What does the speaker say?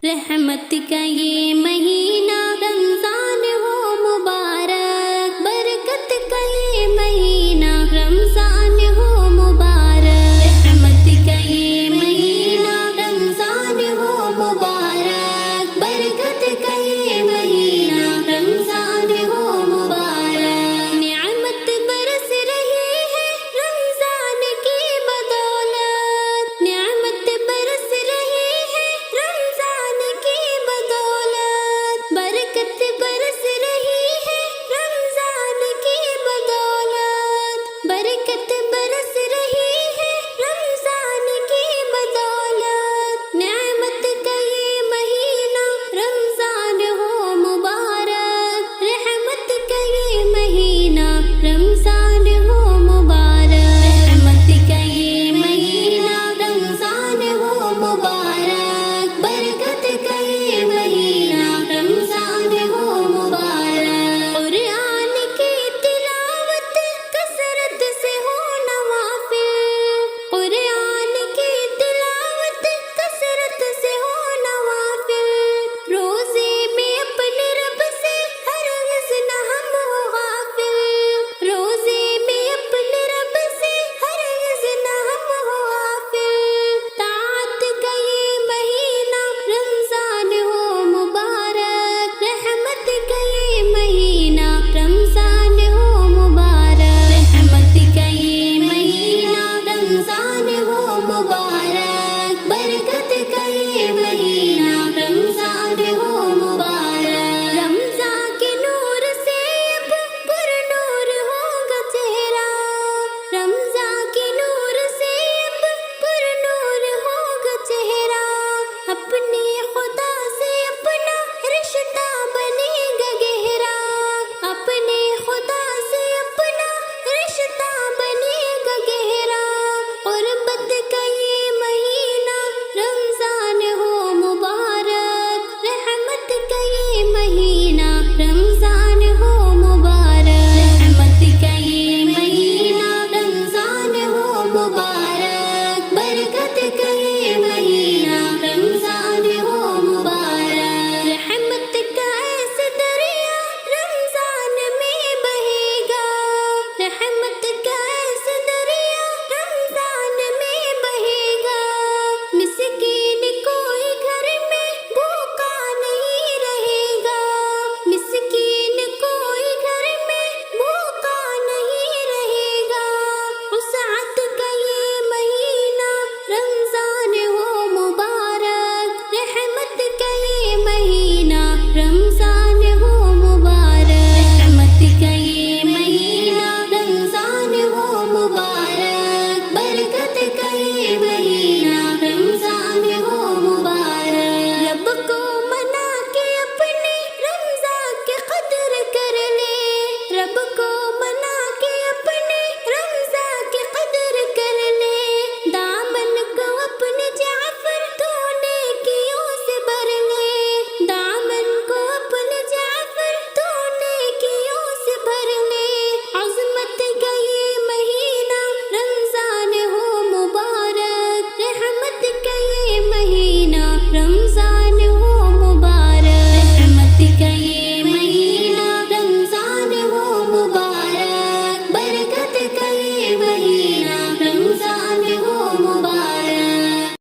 رحمت کا یہ مہینہ رمضان ہو مبارک، برکت کا یہ مہینہ رمضان ہو مبارک، رحمت کا یہ مہینہ رمضان ہو مبارک، برکت کا یہ مہینہ رمضان ہو مبارک، نعمت برس رہی ہے رمضان کی بدولت، نعمت برس رہی ہے رمضان کی بدولت، برکت برس رہی ہے رمضان کی بدولت، برکت برس رہی ہے رمضان کی بدولت، نعمت کا یہ مہینہ رمضان ہو مبارک، رحمت کا یہ مہینہ رمضان ہو مبارک، رحمت کا یہ مہینہ رمضان ہو مبارک، برکت کا یہ مہینہ رمضان ہو مبارک، قرآن کی تلاوت کثرت سے ہو نوافل، قرآن کی تلاوت کثرت سے ہو نوافل، روزے میں اپنے رب سے ہرگز نہ ہم ہو غافل، روزے میں اپنے رب سے ہرگز نہ ہم ہو غافل، طاعت کا یہ مہینہ رمضان ہو مبارک، رحمت کا یہ مہینہ رمضان ہو مبارک، رحمت کا یہ مہینہ رمضان ہو مبارک۔